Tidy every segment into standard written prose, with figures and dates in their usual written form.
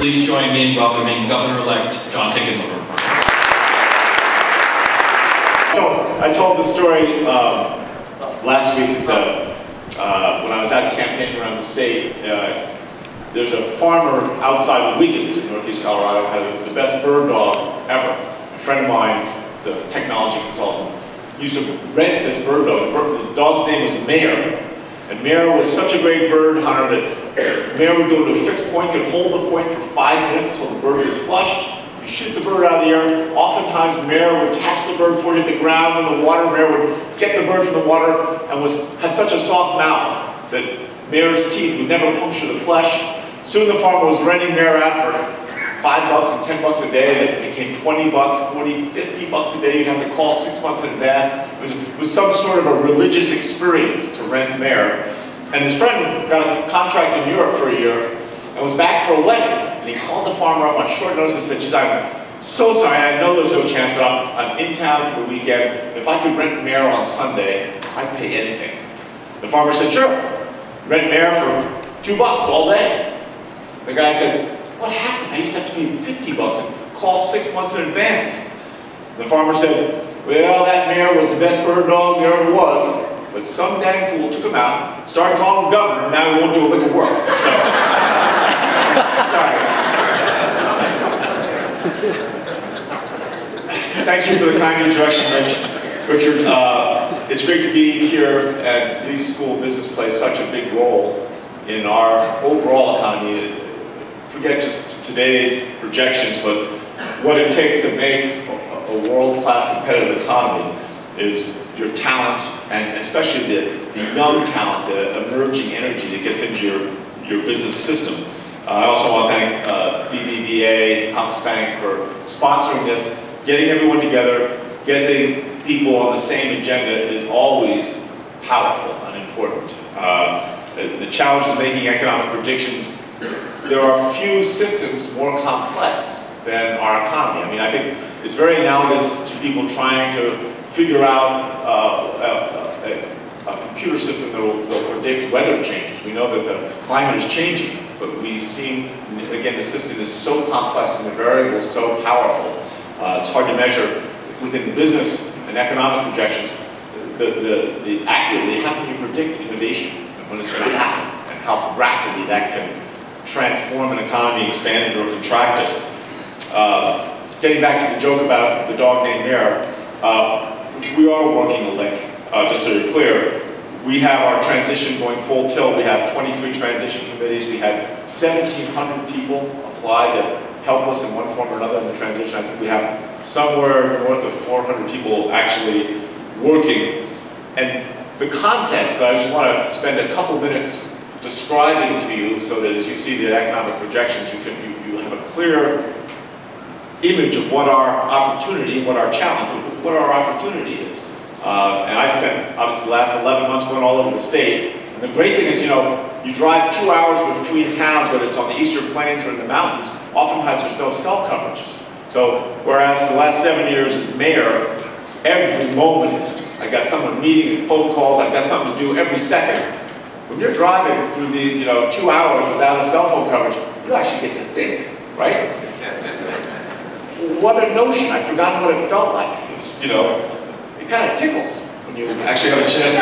Please join me in welcoming Governor-elect John Hickenlooper. I told the story last week when I was out campaigning around the state. There's a farmer outside Wiggins in northeast Colorado who had the best bird dog ever. A friend of mine, is a technology consultant, used to rent this bird dog. The dog's name was Mayor. And Mayor was such a great bird hunter that Mayor would go to a fixed point, could hold the point for 5 minutes until the bird was flushed. You shoot the bird out of the air. Oftentimes Mayor would catch the bird before it hit the ground in the water. Mayor would get the bird from the water and had such a soft mouth that Mayor's teeth would never puncture the flesh. Soon the farmer was renting Mayor out for $5 and $10 a day. Then it became 20 bucks, 40, 50 bucks a day. You'd have to call 6 months in advance. It was some sort of a religious experience to rent Mayor. And his friend got a contract in Europe for a year and was back for a wedding. And he called the farmer up on short notice and said, "Geez, I'm so sorry. I know there's no chance, but I'm in town for the weekend. If I could rent Mayor on Sunday, I'd pay anything." The farmer said, "Sure. Rent Mayor for $2 all day." The guy said, "What happened? I used to have to pay 50 bucks and call 6 months in advance." The farmer said, "Well, that Mayor was the best bird dog there ever was, but some dang fool took him out, started calling him governor, and now he won't do a lick of work. So, sorry." Thank you for the kind introduction, Richard. It's great to be here, and Lee School of Business plays such a big role in our overall economy. Forget just today's projections, but what it takes to make a world-class competitive economy is your talent, and especially the young talent, the emerging energy that gets into your business system. I also want to thank BBVA, Compass Bank for sponsoring this. Getting everyone together, getting people on the same agenda is always powerful and important. The challenge of making economic predictions, there are few systems more complex than our economy. I mean, I think it's very analogous to people trying to figure out a computer system that will predict weather changes. We know that the climate is changing, but we've seen, again, the system is so complex and the variables so powerful. It's hard to measure within the business and economic projections accurately how can you predict innovation and when it's going to happen and how rapidly that can transform an economy, expand it or contract it. Getting back to the joke about the dog named Mayor, we are working a link. Just so you're clear, we have our transition going full tilt. We have 23 transition committees. We had 1,700 people apply to help us in one form or another in the transition. I think we have somewhere north of 400 people actually working. And the context, I just want to spend a couple minutes describing to you so that as you see the economic projections, you have a clear image of what our opportunity and what our challenge, what our opportunity is. And I've spent, obviously, the last 11 months going all over the state. And the great thing is, you know, you drive 2 hours between towns, whether it's on the eastern plains or in the mountains, oftentimes there's no cell coverage. So, whereas for the last 7 years as mayor, every moment is, I got someone meeting, phone calls, I've got something to do every second. When you're driving through the 2 hours without a cell phone coverage, you actually get to think, right? What a notion, I'd forgotten what it felt like. It's, it kind of tickles when you actually have a chance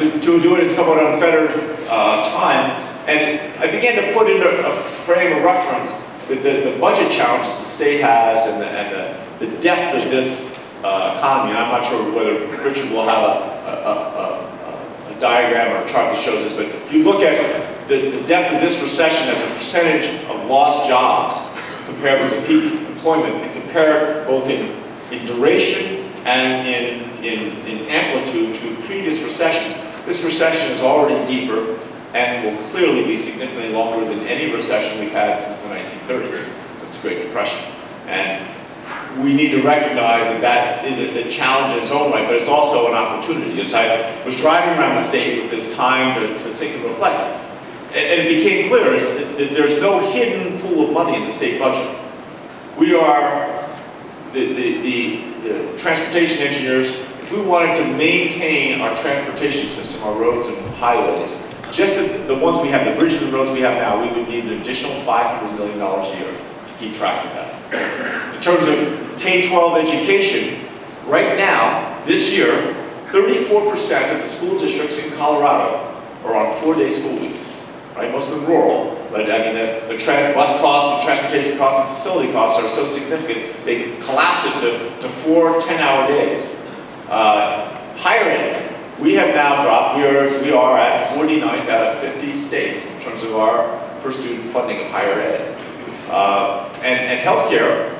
to do it in somewhat unfettered time. And I began to put into a frame of reference the budget challenges the state has and the depth of this economy. And I'm not sure whether Richard will have a diagram or a chart that shows this, but if you look at the depth of this recession as a percentage of lost jobs compared with the peak employment, and compare both in duration and in amplitude to previous recessions, this recession is already deeper and will clearly be significantly longer than any recession we've had since the 1930s, since the Great Depression. And we need to recognize that that is a challenge in its own right, but it's also an opportunity. As I was driving around the state with this time to think and reflect, and it became clear that there's no hidden pool of money in the state budget. We are the transportation engineers. If we wanted to maintain our transportation system, our roads and highways, just the ones we have, the bridges and roads we have now, we would need an additional $500 million a year to keep track of that. In terms of K-12 education, right now, this year, 34% of the school districts in Colorado are on 4-day school weeks. Right? Most of them rural, but I mean the bus costs and transportation costs and facility costs are so significant they collapse it to 4 10-hour days. Higher ed, we have now dropped. We are at 49th out of 50 states in terms of our per student funding of higher ed. And healthcare,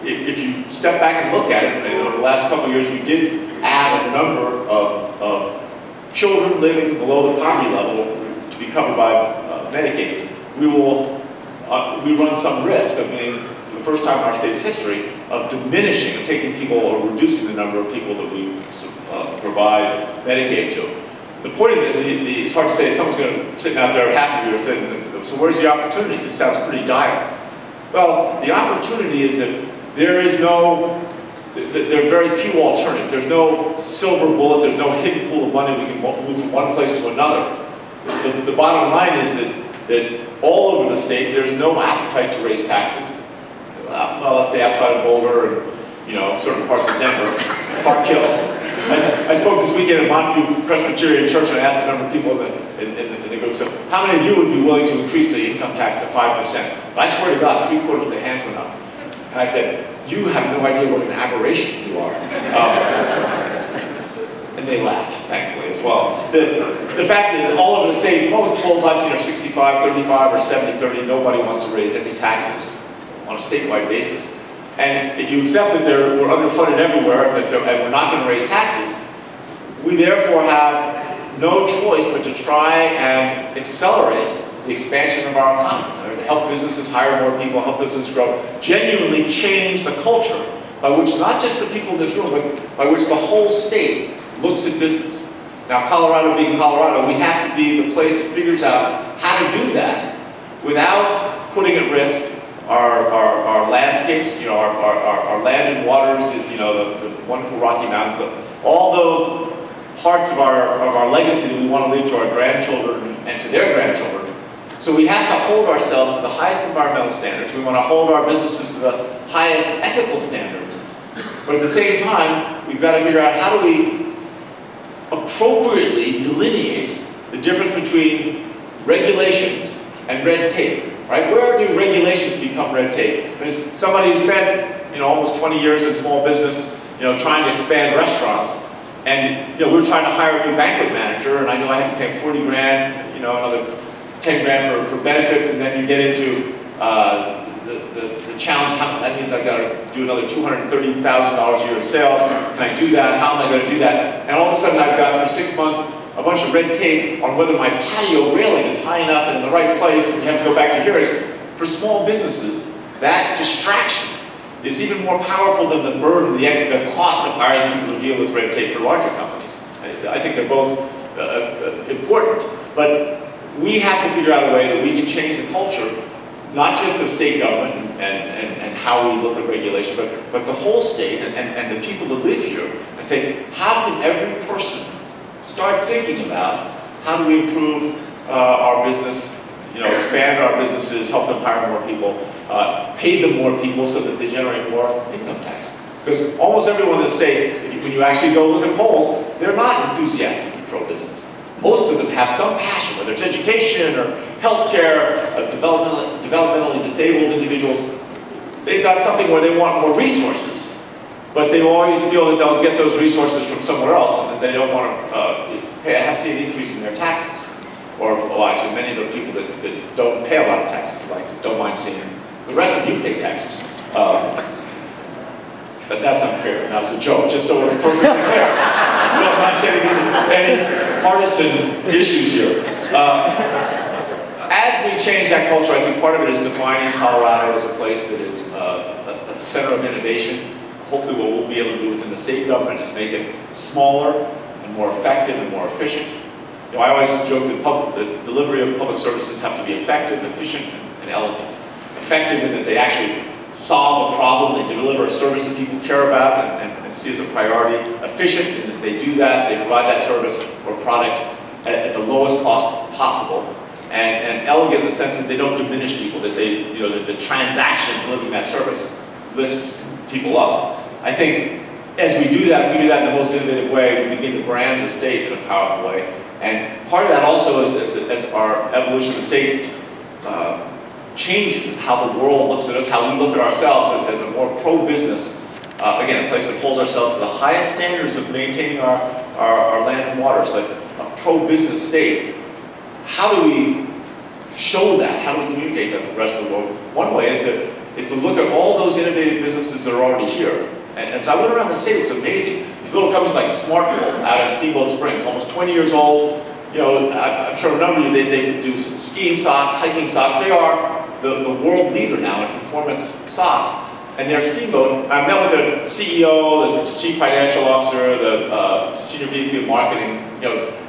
if you step back and look at it, and over the last couple of years we did add a number of children living below the poverty level to be covered by Medicaid. We run some risk of being, for the first time in our state's history, of diminishing, of taking people or reducing the number of people that we provide Medicaid to. The point of this, it's hard to say someone's going to sit out there half of your thing, so where's the opportunity? This sounds pretty dire. Well, the opportunity is that there are very few alternatives. There's no silver bullet, there's no hidden pool of money we can move from one place to another. The bottom line is that all over the state, there's no appetite to raise taxes. Well, let's say outside of Boulder and certain parts of Denver, Park Hill. I spoke this weekend at Montview Presbyterian Church and I asked a number of people in the group, so how many of you would be willing to increase the income tax to 5%? And I swear to God, 3/4 of the hands went up. And I said, you have no idea what an aberration you are. And they laughed, thankfully, as well. The fact is, all over the state, most polls I've seen are 65-35 or 70-30. Nobody wants to raise any taxes on a statewide basis. And if you accept that we're underfunded everywhere, and we're not going to raise taxes, we therefore have no choice but to try and accelerate the expansion of our economy, to help businesses hire more people, help businesses grow, genuinely change the culture by which not just the people in this room, but by which the whole state looks at business. Now, Colorado being Colorado, we have to be the place that figures out how to do that without putting at risk our landscapes, our land and waters, the wonderful Rocky Mountains, all those parts of our legacy that we want to leave to our grandchildren and to their grandchildren. So we have to hold ourselves to the highest environmental standards. We want to hold our businesses to the highest ethical standards. But at the same time, we've got to figure out how do we appropriately delineate the difference between regulations and red tape. Right? Where do regulations become red tape? There's somebody who spent almost 20 years in small business trying to expand restaurants, and we're trying to hire a new banquet manager, and I know I had to pay him 40 grand, another 10 grand for benefits, and then you get into the challenge. That means I've got to do another $230,000 a year in sales. Can I do that? How am I going to do that? And all of a sudden I've got for 6 months a bunch of red tape on whether my patio railing is high enough and in the right place, and you have to go back to hearings. For small businesses, that distraction is even more powerful than the burden, the cost of hiring people to deal with red tape for larger companies. I think they're both important, but we have to figure out a way that we can change the culture, not just of state government and how we look at regulation, but the whole state and the people that live here, and say, how can every person start thinking about how do we improve our business, expand our businesses, help them hire more people, pay them more people so that they generate more income tax. Because almost everyone in the state, when you actually go look at polls, they're not enthusiastically pro-business. Most of them have some passion, whether it's education or healthcare, developmentally disabled individuals. They've got something where they want more resources. But they always feel that they'll get those resources from somewhere else, and that they don't want to have seen an increase in their taxes. Or, well, actually, many of the people that don't pay a lot of taxes, don't mind seeing them. The rest of you pay taxes. But that's unfair. That was a joke, just so we're perfectly clear. So I'm not getting into any partisan issues here. As we change that culture, I think part of it is defining Colorado as a place that is a center of innovation. Hopefully what we'll be able to do within the state government is make it smaller and more effective and more efficient. I always joke that the delivery of public services have to be effective, efficient, and elegant. Effective in that they actually solve a problem, they deliver a service that people care about and see as a priority. Efficient in that they do that, they provide that service or product at the lowest cost possible, and elegant in the sense that they don't diminish people, that they, that the transaction of delivering that service lifts people up. I think as we do that, if we do that in the most innovative way, we begin to brand the state in a powerful way. And part of that also is as our evolution of the state changes, how the world looks at us, how we look at ourselves as a more pro-business, again, a place that holds ourselves to the highest standards of maintaining our land and waters, but a pro-business state. How do we show that? How do we communicate that to the rest of the world? One way is to look at all those innovative businesses that are already here. And so I went around the state, it was amazing. These little companies like Smartwool out in Steamboat Springs, almost 20 years old. I'm sure a number of you, they do some skiing socks, hiking socks. They are the world leader now in performance socks. And they're at Steamboat. I met with the CEO, the chief financial officer, the senior VP of marketing.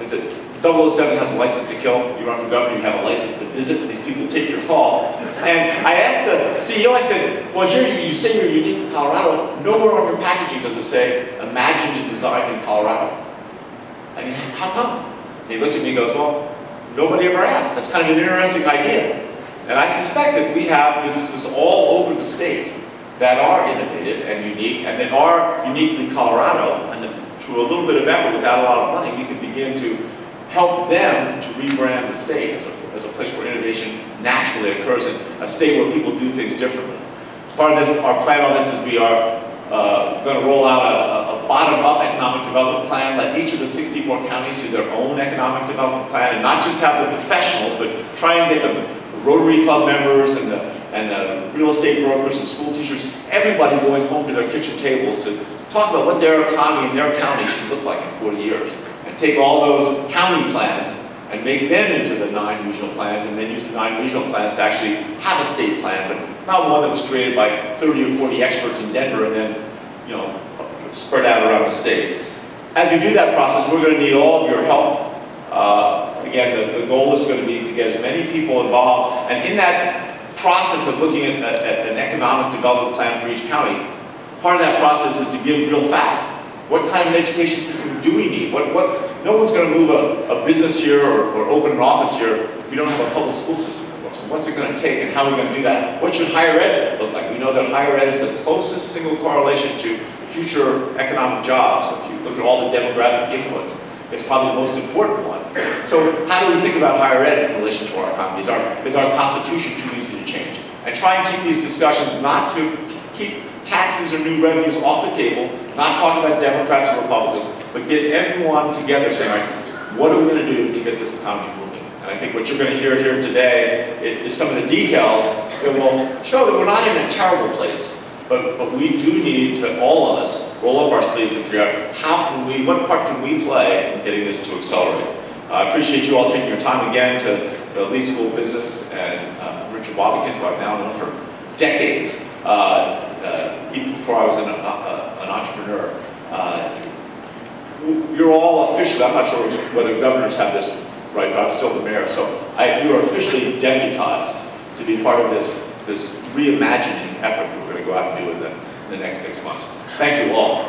It's a 007 has a license to kill. You run for governor, you have a license to visit. These people take your call. And I asked the CEO, I said, well, here you say you're unique in Colorado. Nowhere on your packaging does it say, imagined and designed in Colorado. I mean, how come? And he looked at me and goes, well, nobody ever asked. That's kind of an interesting idea. And I suspect that we have businesses all over the state that are innovative and unique, and that are uniquely Colorado, and that through a little bit of effort, without a lot of money, we can begin to help them to rebrand the state as a place where innovation naturally occurs, and a state where people do things differently. Part of this, our plan on this is we are going to roll out a bottom-up economic development plan, let each of the 64 counties do their own economic development plan, and not just have the professionals, but try and get the Rotary Club members and the real estate brokers and school teachers, everybody going home to their kitchen tables to talk about what their economy and their county should look like in 40 years. And take all those county plans and make them into the 9 regional plans, and then use the 9 regional plans to actually have a state plan, but not one that was created by 30 or 40 experts in Denver and then, spread out around the state. As we do that process, we're going to need all of your help. Again, the goal is going to be to get as many people involved, and in that process of looking at an economic development plan for each county, part of that process is to give real facts. What kind of an education system do we need? No one's going to move a business here or open an office here if you don't have a public school system that works. So what's it going to take, and how are we going to do that? What should higher ed look like? We know that higher ed is the closest single correlation to future economic jobs. If you look at all the demographic inputs, it's probably the most important one. So how do we think about higher ed in relation to our economy? Is our Constitution too easy to change? And try and keep these discussions not to keep taxes or new revenues off the table, not talk about Democrats or Republicans, but get everyone together saying, all right, what are we going to do to get this economy moving? And I think what you're going to hear here today is some of the details that will show that we're not in a terrible place. But we do need to, all of us, roll up our sleeves and figure out what part can we play in getting this to accelerate. I appreciate you all taking your time again to the Lee School of Business and Richard Wobbekin, who I've now known for decades, even before I was an entrepreneur. You're all officially, I'm not sure whether governors have this right, but I'm still the mayor, so you are officially deputized to be part of this reimagining effort that we're going to go out and do in the next 6 months. Thank you all.